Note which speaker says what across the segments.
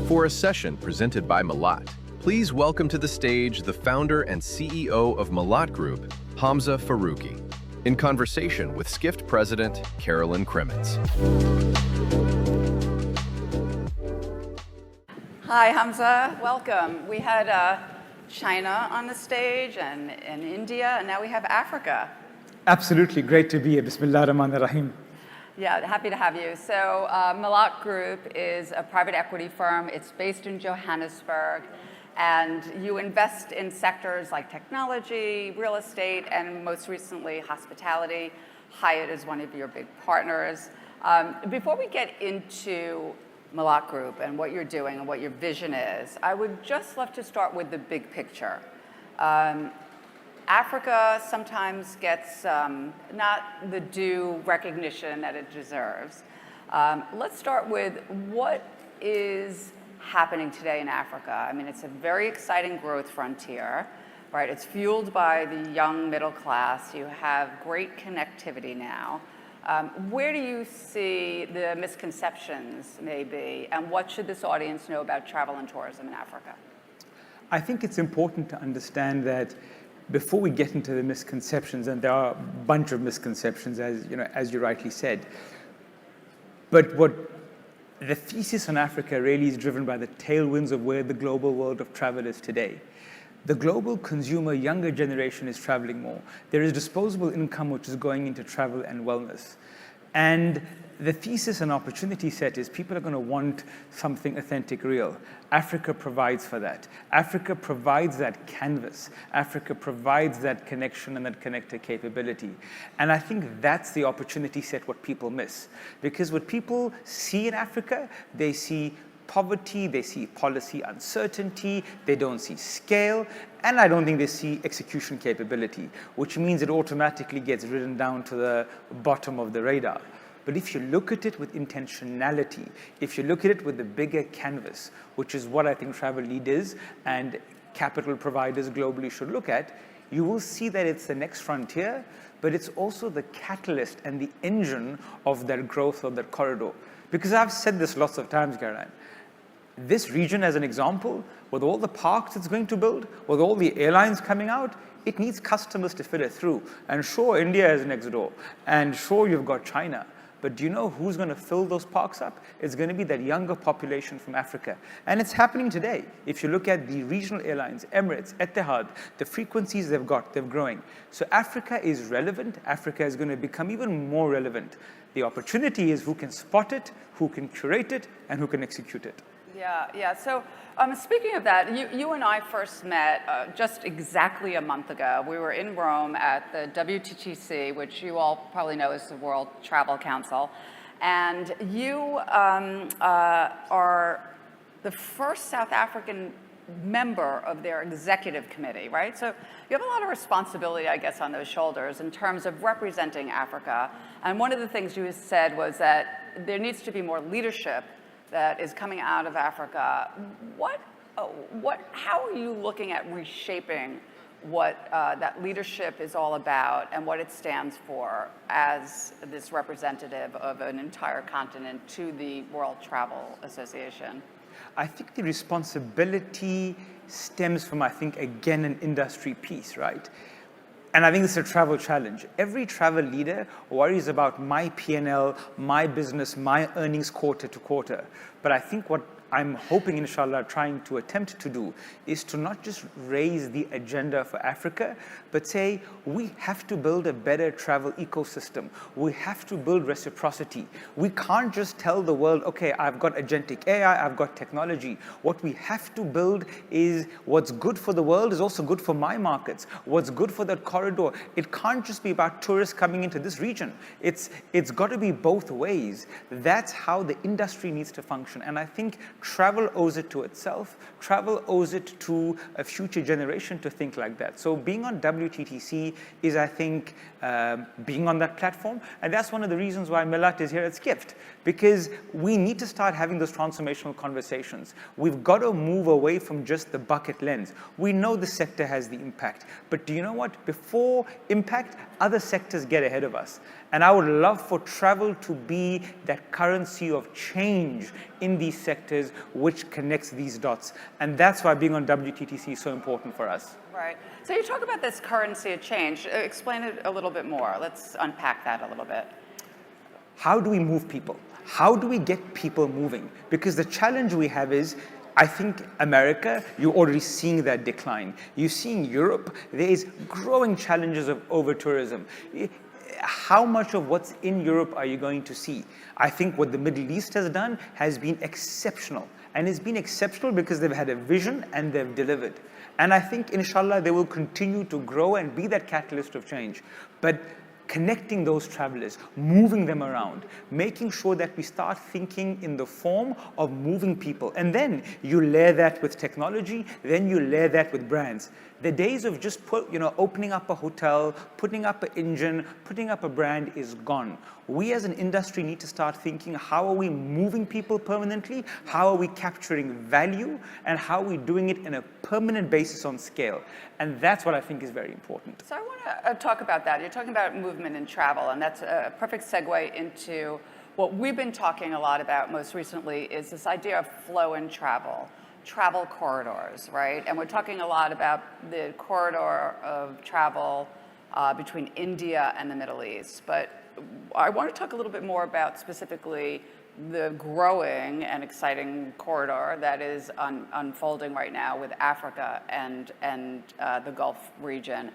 Speaker 1: For a session presented by Millat, please welcome to the stage the founder and CEO of Millat Group, Hamza Farooqui, in conversation with Skift President Carolyn Kremins.
Speaker 2: Hi, Hamza. Welcome. We had China on the stage and India, and now we have Africa.
Speaker 3: Absolutely. Great to be here. Bismillah ar-Rahman ar-Rahim.
Speaker 2: Yeah, happy to have you. So Millat Group is a private equity firm. It's based in Johannesburg, and you invest in sectors like technology, real estate, and most recently, hospitality. Hyatt is one of your big partners. Before we get into Millat Group and what you're doing and what your vision is, I would just love to start with the big picture. Africa sometimes gets not the due recognition that it deserves. Let's start with what is happening today in Africa. I mean, it's a very exciting growth frontier, right? It's fueled by the young middle class. You have great connectivity now. Where do you see the misconceptions maybe, and what should this audience know about travel and tourism in Africa?
Speaker 3: I think it's important to understand that before we get into the misconceptions, and there are a bunch of misconceptions, as you rightly said, but what the thesis on Africa really is driven by the tailwinds of where the global world of travel is today. The global consumer, younger generation is traveling more. There is disposable income which is going into travel and wellness. And the thesis and opportunity set is people are going to want something authentic, real. Africa provides for that. Africa provides that canvas. Africa provides that connection and that connector capability. And I think that's the opportunity set what people miss. Because what people see in Africa, they see poverty, they see policy uncertainty, they don't see scale, and I don't think they see execution capability, which means it automatically gets written down to the bottom of the radar. But if you look at it with intentionality, if you look at it with the bigger canvas, which is what I think travel leaders and capital providers globally should look at, you will see that it's the next frontier, but it's also the catalyst and the engine of that growth of that corridor. Because I've said this lots of times, Caroline, this region as an example, with all the parks it's going to build, with all the airlines coming out, it needs customers to fill it through. And sure, India is next door, and sure, you've got China. But do you know who's going to fill those parks up? It's going to be that younger population from Africa. And it's happening today. If you look at the regional airlines, Emirates, Etihad, the frequencies they're growing. So Africa is relevant. Africa is going to become even more relevant. The opportunity is who can spot it, who can curate it, and who can execute it.
Speaker 2: Yeah. So speaking of that, you and I first met just exactly a month ago. We were in Rome at the WTTC, which you all probably know is the World Travel Council. And you are the first South African member of their executive committee, right? So you have a lot of responsibility, I guess, on those shoulders in terms of representing Africa. And one of the things you said was that there needs to be more leadership that is coming out of Africa. How are you looking at reshaping what that leadership is all about and what it stands for as this representative of an entire continent to the World Travel Association?
Speaker 3: I think the responsibility stems from, again, an industry piece, right? And I think it's a travel challenge. Every travel leader worries about my P&L, my business, my earnings quarter to quarter. But I think what I'm hoping, inshallah, trying to attempt to do is to not just raise the agenda for Africa, but say we have to build a better travel ecosystem. We have to build reciprocity. We can't just tell the world, okay, I've got agentic AI, I've got technology. What we have to build is what's good for the world is also good for my markets. What's good for that corridor. It can't just be about tourists coming into this region. It's got to be both ways. That's how the industry needs to function. And I think travel owes it to itself. Travel owes it to a future generation to think like that. So being on WTTC is, I think, being on that platform. And that's one of the reasons why Millat is here at Skift, because we need to start having those transformational conversations. We've got to move away from just the bucket lens. We know the sector has the impact, but do you know what? Before impact, other sectors get ahead of us. And I would love for travel to be that currency of change in these sectors which connects these dots. And that's why being on WTTC is so important for us.
Speaker 2: Right. So you talk about this currency of change. Explain it a little bit more. Let's unpack that a little bit.
Speaker 3: How do we move people? How do we get people moving? Because the challenge we have is, I think America, you're already seeing that decline. You're seeing Europe, there is growing challenges of over-tourism. How much of what's in Europe are you going to see? I think what the Middle East has done has been exceptional. And it's been exceptional because they've had a vision and they've delivered. And I think, inshallah, they will continue to grow and be that catalyst of change. But connecting those travelers, moving them around, making sure that we start thinking in the form of moving people. And then you layer that with technology, then you layer that with brands. The days of just opening up a hotel, putting up an engine, putting up a brand is gone. We as an industry need to start thinking, how are we moving people permanently? How are we capturing value? And how are we doing it in a permanent basis on scale? And that's what I think is very important.
Speaker 2: So I want to talk about that. You're talking about movement and travel, and that's a perfect segue into what we've been talking a lot about most recently is this idea of flow and travel corridors, right? And we're talking a lot about the corridor of travel between India and the Middle East. But I want to talk a little bit more about specifically the growing and exciting corridor that is unfolding right now with Africa and the Gulf region.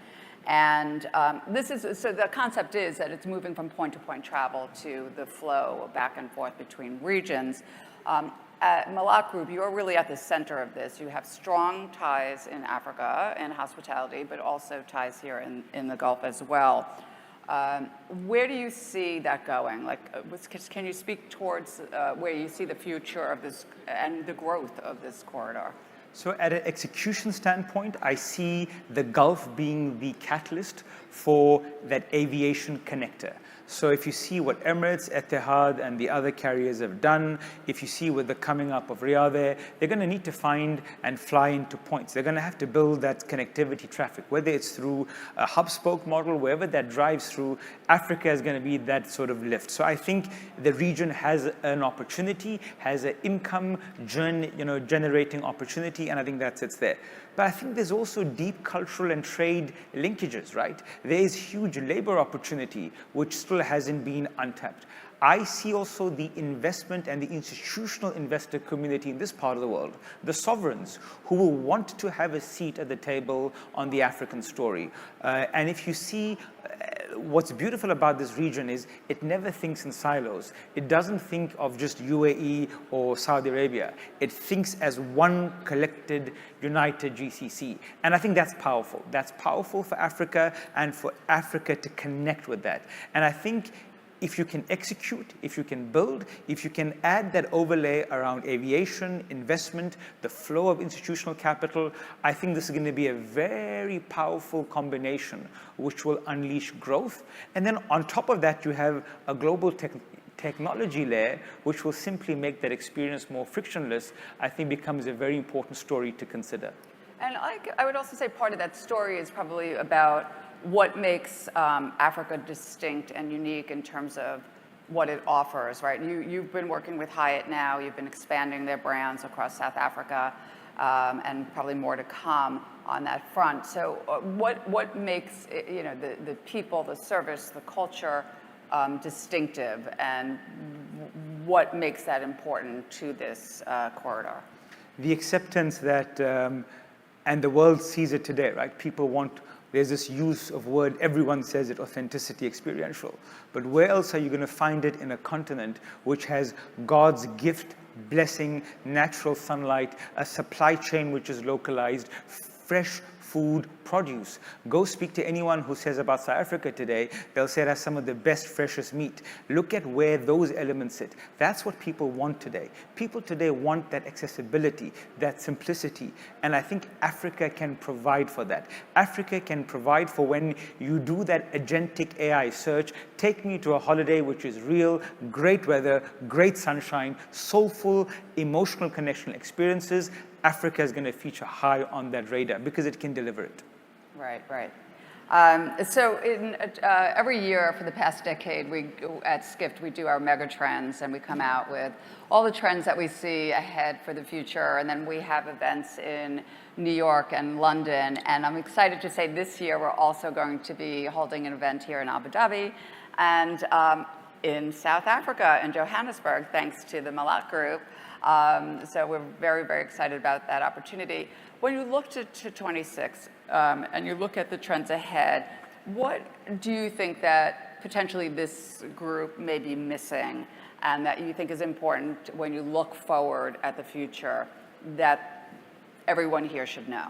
Speaker 2: And so the concept is that it's moving from point-to-point travel to the flow back and forth between regions. At Millat Group, you're really at the center of this. You have strong ties in Africa and hospitality, but also ties here in the Gulf as well. Where do you see that going? Can you speak towards where you see the future of this and the growth of this corridor?
Speaker 3: So at an execution standpoint, I see the Gulf being the catalyst for that aviation connector. So if you see what Emirates, Etihad, and the other carriers have done, if you see with the coming up of Riyadh there, they're going to need to find and fly into points. They're going to have to build that connectivity traffic, whether it's through a hub-spoke model, wherever that drives through, Africa is going to be that sort of lift. So I think the region has an opportunity, has an income generating opportunity, and I think it's there. But I think there's also deep cultural and trade linkages, right? There is huge labor opportunity, which still hasn't been untapped. I see also the investment and the institutional investor community in this part of the world, the sovereigns, who will want to have a seat at the table on the African story. And if you see, what's beautiful about this region is it never thinks in silos. It doesn't think of just UAE or Saudi Arabia. It thinks as one collected, united GCC. And I think that's powerful. That's powerful for Africa and for Africa to connect with that. And I think if you can execute, if you can build, if you can add that overlay around aviation, investment, the flow of institutional capital, I think this is going to be a very powerful combination which will unleash growth. And then on top of that, you have a global technology layer, which will simply make that experience more frictionless, I think becomes a very important story to consider.
Speaker 2: And I would also say part of that story is probably about what makes Africa distinct and unique in terms of what it offers, right? You've been working with Hyatt now, you've been expanding their brands across South Africa, and probably more to come on that front. So what makes the people, the service, the culture distinctive, and what makes that important to this corridor?
Speaker 3: The acceptance that, and the world sees it today, right? People want, there's this use of word, everyone says it, authenticity, experiential. But where else are you going to find it in a continent which has God's gift, blessing, natural sunlight, a supply chain which is localized, fresh food, produce? Go speak to anyone who says about South Africa today, they'll say it has some of the best, freshest meat. Look at where those elements sit. That's what people want today. People today want that accessibility, that simplicity, and I think Africa can provide for that. Africa can provide for when you do that agentic AI search, take me to a holiday which is real, great weather, great sunshine, soulful, emotional connection experiences. Africa is going to feature high on that radar because it can deliver it.
Speaker 2: Right, right. So every year for the past decade, at Skift, we do our mega trends, and we come out with all the trends that we see ahead for the future. And then we have events in New York and London. And I'm excited to say this year, we're also going to be holding an event here in Abu Dhabi and in South Africa, in Johannesburg, thanks to the Millat Group. So we're very, very excited about that opportunity. When you look to 26 and you look at the trends ahead, what do you think that potentially this group may be missing and that you think is important when you look forward at the future that everyone here should know?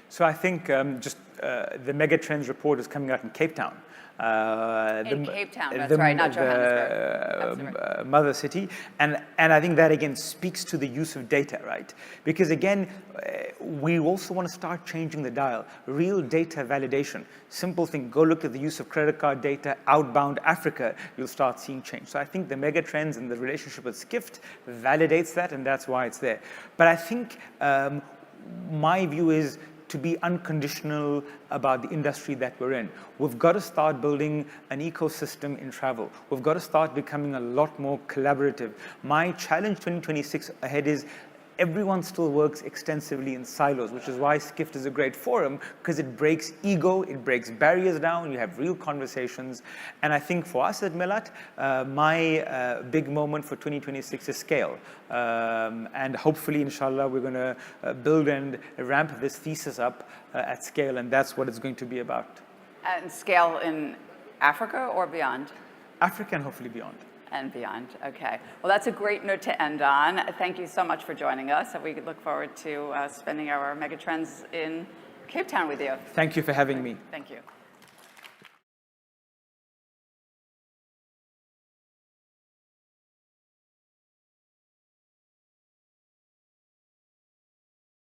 Speaker 3: So I think the Mega Trends report is coming out in Cape Town.
Speaker 2: In Cape Town, that's right, not Johannesburg.
Speaker 3: Mother city. And I think that, again, speaks to the use of data, right? Because, again, we also want to start changing the dial. Real data validation. Simple thing, go look at the use of credit card data, outbound Africa, you'll start seeing change. So I think the mega trends and the relationship with Skift validates that, and that's why it's there. But I think my view is to be unconditional about the industry that we're in. We've got to start building an ecosystem in travel. We've got to start becoming a lot more collaborative. My challenge 2026 ahead is everyone still works extensively in silos, which is why Skift is a great forum, because it breaks ego, it breaks barriers down, you have real conversations. And I think for us at Millat, my big moment for 2026 is scale. And hopefully, inshallah, we're going to build and ramp this thesis up at scale, and that's what it's going to be about.
Speaker 2: And scale in Africa or beyond?
Speaker 3: Africa and hopefully beyond.
Speaker 2: And beyond, okay. Well, that's a great note to end on. Thank you so much for joining us, and we look forward to spending our mega trends in Cape Town with you.
Speaker 3: Thank you for having me.
Speaker 2: Thank you.